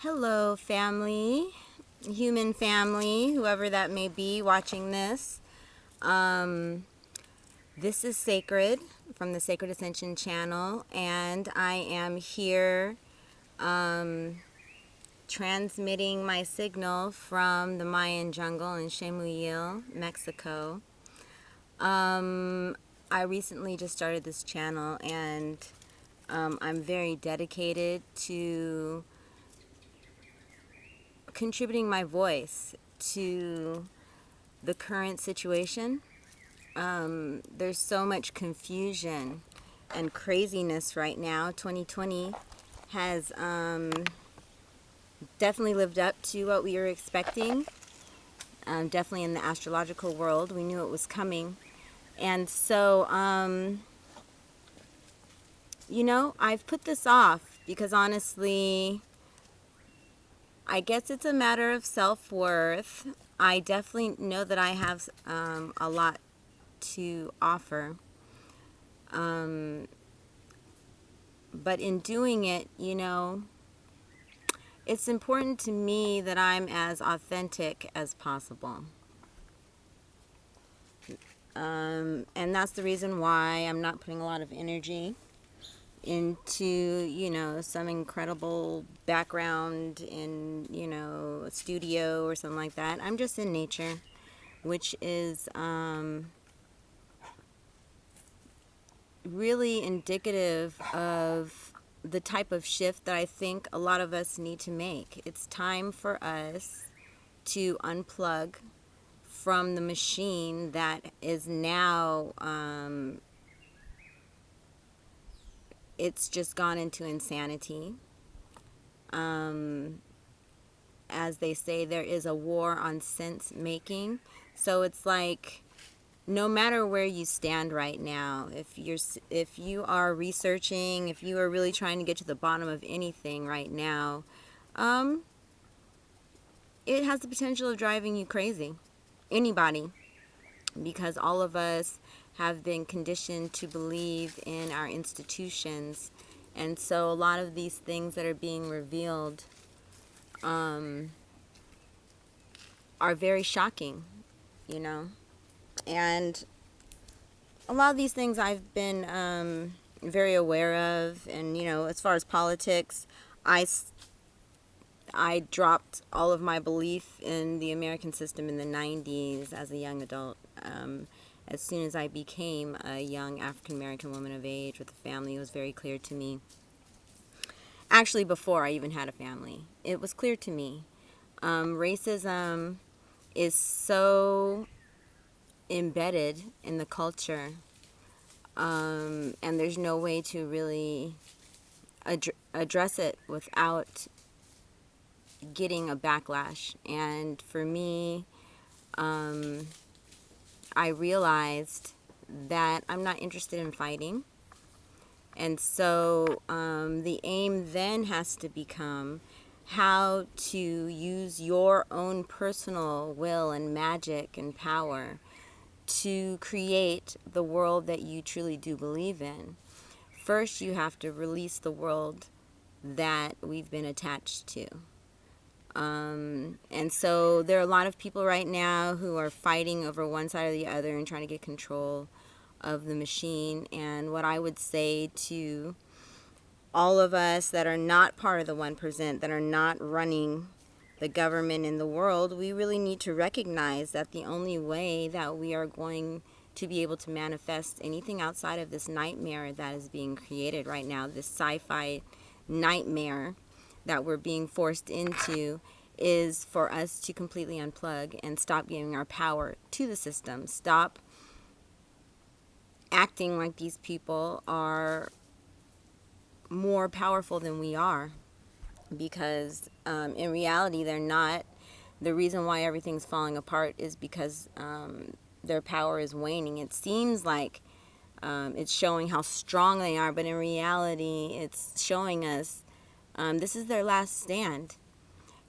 Hello, family, human family, whoever that may be watching this. Um, this is Sacred from the Sacred Ascension channel, and I am here transmitting my signal from the Mayan jungle in Chemuyil, Mexico. I recently just started this channel, and I'm very dedicated to contributing my voice to the current situation. There's so much confusion and craziness right now. 2020 has definitely lived up to what we were expecting. Definitely in the astrological world, we knew it was coming. And so, I've put this off because honestly, I guess it's a matter of self-worth. I definitely know that I have a lot to offer. But in doing it, it's important to me that I'm as authentic as possible. And that's the reason why I'm not putting a lot of energy into, some incredible background in, a studio or something like that. I'm just in nature, which is really indicative of the type of shift that I think a lot of us need to make. It's time for us to unplug from the machine that is now, it's just gone into insanity. As they say, there is a war on sense making. So it's like, no matter where you stand right now, if you are researching, if you are really trying to get to the bottom of anything right now, it has the potential of driving you crazy. Anybody, because all of us have been conditioned to believe in our institutions, and so a lot of these things that are being revealed are very shocking, and a lot of these things I've been very aware of. And as far as politics, I dropped all of my belief in the American system in the 90s as a young adult. As soon as I became a young African American woman of age with a family, it was very clear to me. Actually, before I even had a family, it was clear to me. Racism is so embedded in the culture, and there's no way to really address it without getting a backlash. And for me, I realized that I'm not interested in fighting. And so the aim then has to become how to use your own personal will and magic and power to create the world that you truly do believe in. First, you have to release the world that we've been attached to. And so there are a lot of people right now who are fighting over one side or the other and trying to get control of the machine. And what I would say to all of us that are not part of the 1%, that are not running the government in the world, we really need to recognize that the only way that we are going to be able to manifest anything outside of this nightmare that is being created right now, this sci-fi nightmare that we're being forced into, is for us to completely unplug and stop giving our power to the system. Stop acting like these people are more powerful than we are, because in reality they're not. The reason why everything's falling apart is because their power is waning. It seems like it's showing how strong they are, but in reality it's showing us this is their last stand.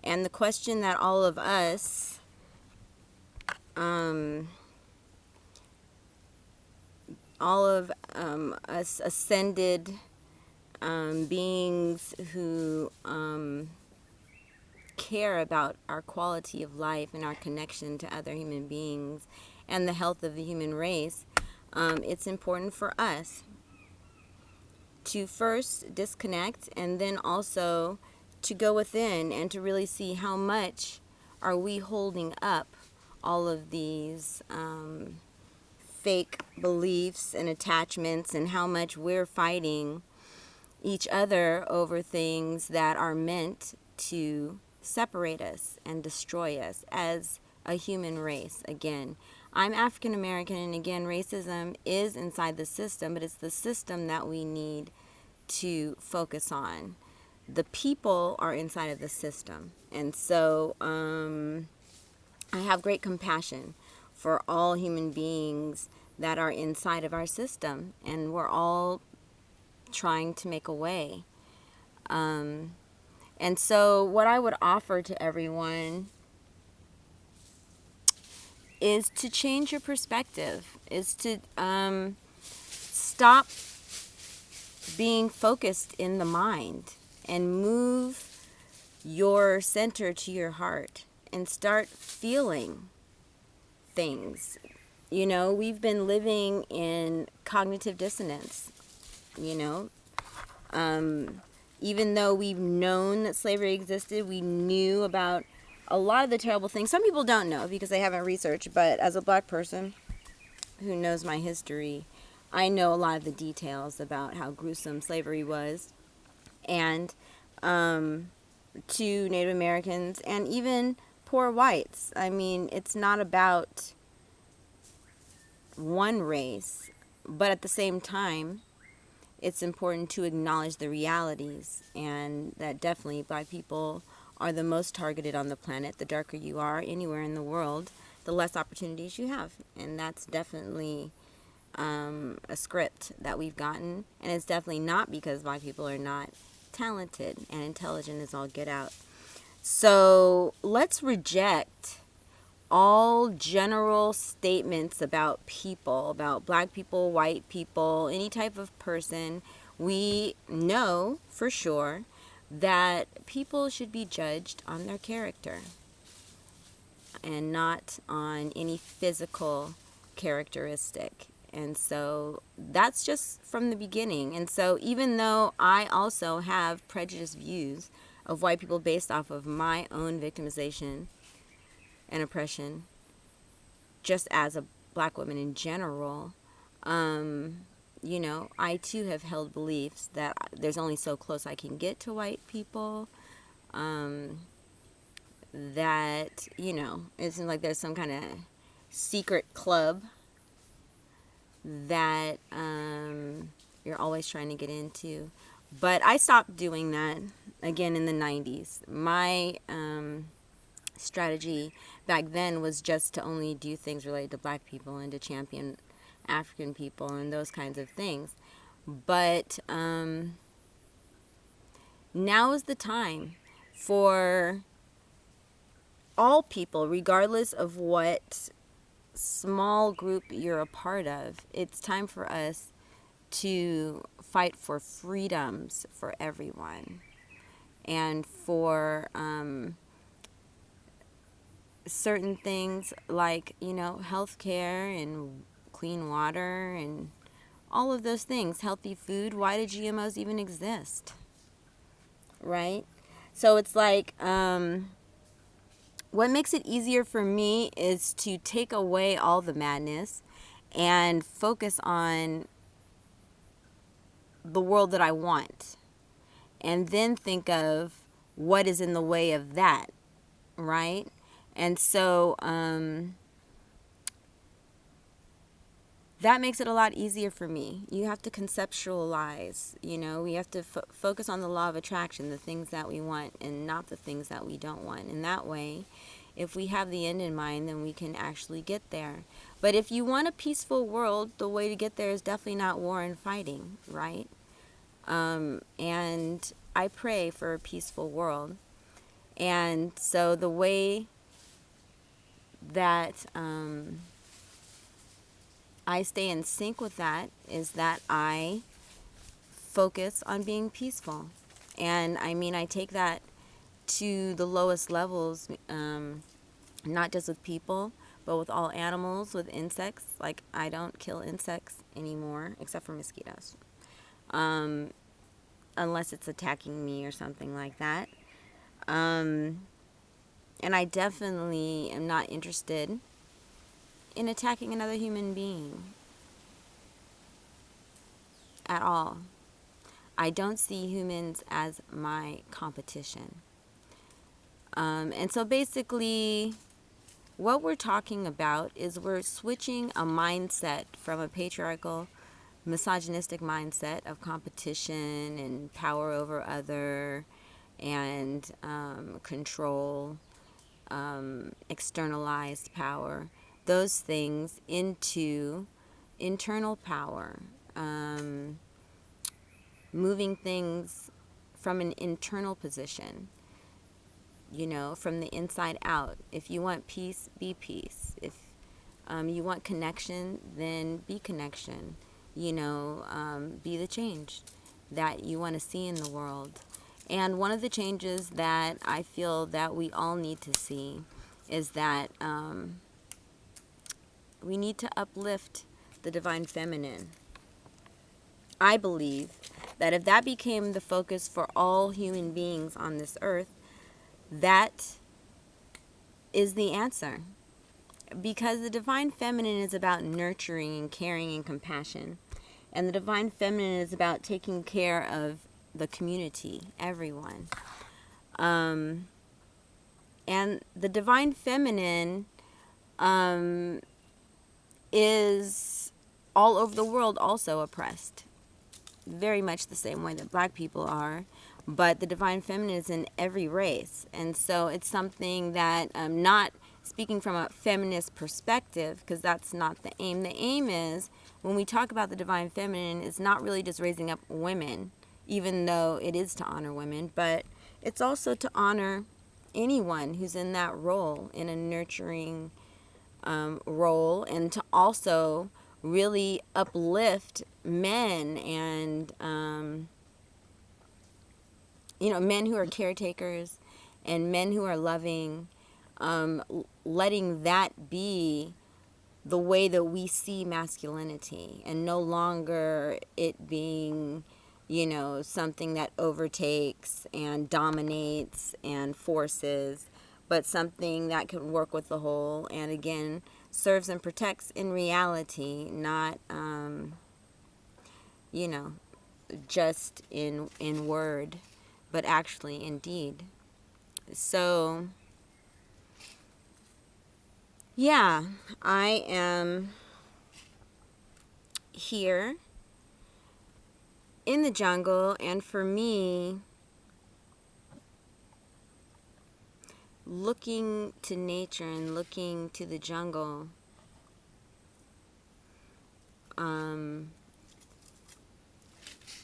And the question that all of us us ascended beings who care about our quality of life and our connection to other human beings and the health of the human race, it's important for us to first disconnect and then also to go within and to really see how much are we holding up all of these fake beliefs and attachments, and how much we're fighting each other over things that are meant to separate us and destroy us as a human race. Again, I'm African American, and again, racism is inside the system, but it's the system that we need to focus on. The people are inside of the system. And so I have great compassion for all human beings that are inside of our system, and we're all trying to make a way. And so what I would offer to everyone is to change your perspective, is to stop being focused in the mind and move your center to your heart and start feeling things. You know, we've been living in cognitive dissonance, you know. Even though we've known that slavery existed, we knew about a lot of the terrible things. Some people don't know because they haven't researched, but as a black person who knows my history, I know a lot of the details about how gruesome slavery was. And to Native Americans and even poor whites. I mean, it's not about one race, but at the same time, it's important to acknowledge the realities, and that definitely black people are the most targeted on the planet. The darker you are anywhere in the world, the less opportunities you have. And that's definitely a script that we've gotten. And it's definitely not because black people are not talented and intelligent as all get out. So let's reject all general statements about people, about black people, white people, any type of person. We know for sure that people should be judged on their character and not on any physical characteristic. And so that's just from the beginning. And so even though I also have prejudiced views of white people based off of my own victimization and oppression, just as a black woman in general, you know, I too have held beliefs that there's only so close I can get to white people, that, you know, it seems like there's some kind of secret club that you're always trying to get into. But I stopped doing that again in the 90s. My strategy back then was just to only do things related to black people and to champion African people and those kinds of things. But now is the time for all people, regardless of what small group you're a part of. It's time for us to fight for freedoms for everyone, and for certain things like, you know, healthcare and clean water and all of those things, healthy food. Why do GMOs even exist? Right? So it's like, what makes it easier for me is to take away all the madness and focus on the world that I want, and then think of what is in the way of that, right? And so that makes it a lot easier for me. You have to conceptualize, you know, we have to focus on the law of attraction, the things that we want and not the things that we don't want. And that way, if we have the end in mind, then we can actually get there. But if you want a peaceful world, the way to get there is definitely not war and fighting, right? And I pray for a peaceful world. And so the way that I stay in sync with that is that I focus on being peaceful. And I mean, I take that to the lowest levels, not just with people, but with all animals, with insects. Like, I don't kill insects anymore, except for mosquitoes, unless it's attacking me or something like that. And I definitely am not interested in attacking another human being at all. I don't see humans as my competition. And so basically, what we're talking about is we're switching a mindset from a patriarchal, misogynistic mindset of competition and power over other and control, externalized power, those things, into internal power, moving things from an internal position, from the inside out. If you want peace, be peace. If you want connection, then be connection. Be the change that you want to see in the world. And one of the changes that I feel that we all need to see is that we need to uplift the divine feminine. I believe that if that became the focus for all human beings on this earth, that is the answer. Because the divine feminine is about nurturing and caring and compassion. And the divine feminine is about taking care of the community, everyone. And the divine feminine is all over the world also oppressed. Very much the same way that black people are. But the divine feminine is in every race. And so it's something that, not speaking from a feminist perspective, because that's not the aim. The aim is, when we talk about the divine feminine, it's not really just raising up women, even though it is to honor women, but it's also to honor anyone who's in that role, in a nurturing role, and to also really uplift men and men who are caretakers and men who are loving, letting that be the way that we see masculinity, and no longer it being, something that overtakes and dominates and forces, but something that can work with the whole, and again, serves and protects in reality, not, just in word, but actually in deed. So, yeah, I am here in the jungle, and for me, looking to nature and looking to the jungle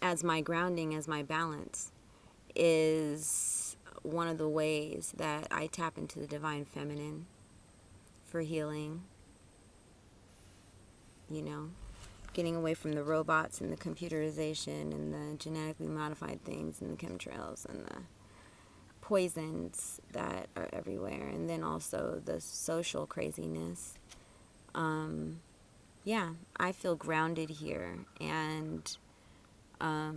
as my grounding, as my balance, is one of the ways that I tap into the divine feminine for healing. Getting away from the robots and the computerization and the genetically modified things and the chemtrails and the poisons that are everywhere, and then also the social craziness. I feel grounded here, and I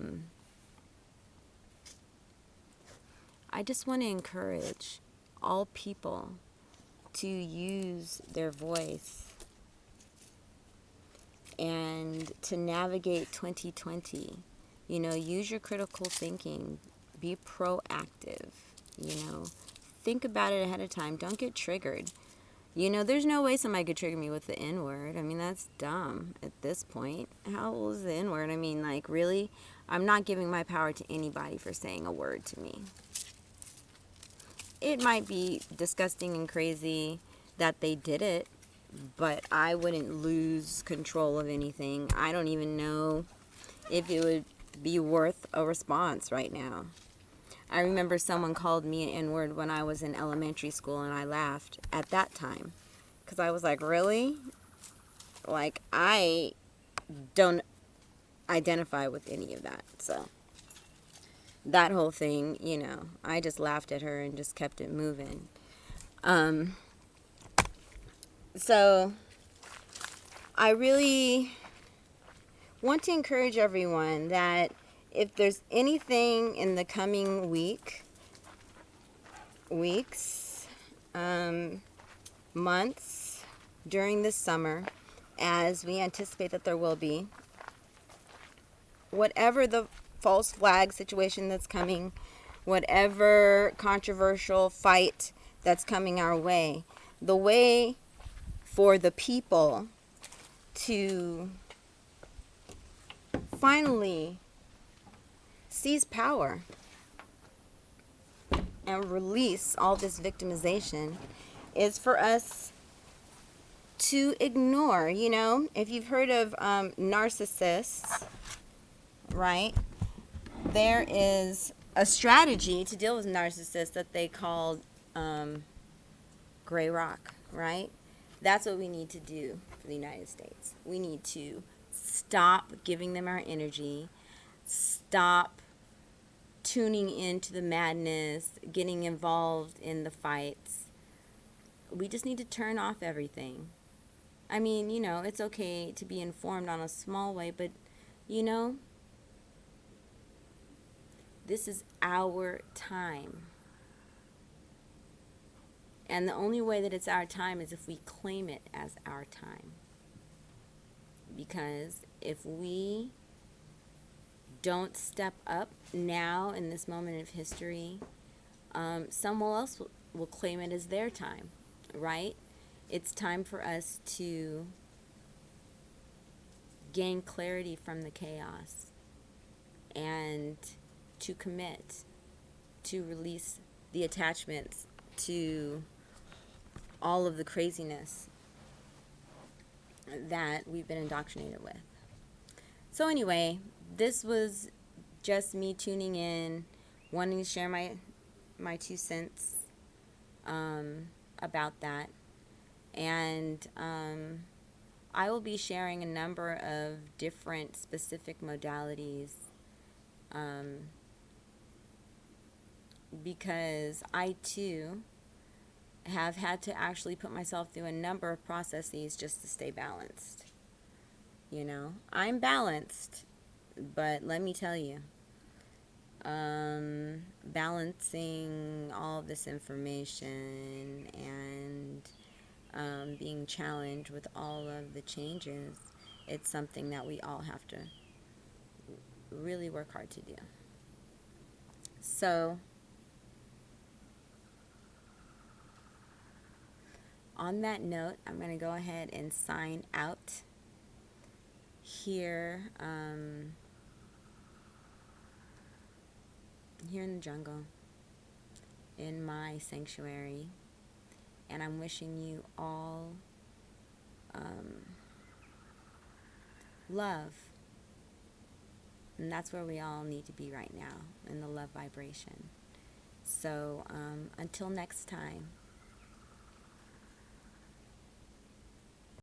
just want to encourage all people to use their voice and to navigate 2020. Use your critical thinking. Be proactive. Think about it ahead of time. Don't get triggered. There's no way somebody could trigger me with the N-word. I mean, that's dumb at this point. How old is the N-word? I mean, really? I'm not giving my power to anybody for saying a word to me. It might be disgusting and crazy that they did it, but I wouldn't lose control of anything. I don't even know if it would be worth a response right now. I remember someone called me an N-word when I was in elementary school, and I laughed at that time. Because I was like, really? I don't identify with any of that. So, that whole thing, I just laughed at her and just kept it moving. So I really want to encourage everyone that if there's anything in the coming weeks, months, during this summer, as we anticipate that there will be, whatever the false flag situation that's coming, whatever controversial fight that's coming our way, the way for the people to finally seize power and release all this victimization is for us to ignore. If you've heard of narcissists, right, there is a strategy to deal with narcissists that they called gray rock, right? That's what we need to do for the United States. We need to stop giving them our energy, stop tuning into the madness, getting involved in the fights. We just need to turn off everything. I mean, it's okay to be informed on a small way, but, this is our time. And the only way that it's our time is if we claim it as our time. Because if we don't step up now in this moment of history, someone else will claim it as their time, right? It's time for us to gain clarity from the chaos and to commit, to release the attachments to all of the craziness that we've been indoctrinated with. So anyway, this was just me tuning in, wanting to share my 2 cents about that. And I will be sharing a number of different specific modalities because I too have had to actually put myself through a number of processes just to stay balanced. I'm balanced, but let me tell you, balancing all of this information and being challenged with all of the changes, it's something that we all have to really work hard to do. So, on that note, I'm going to go ahead and sign out here in the jungle, in my sanctuary. And I'm wishing you all love. And that's where we all need to be right now, in the love vibration. So until next time.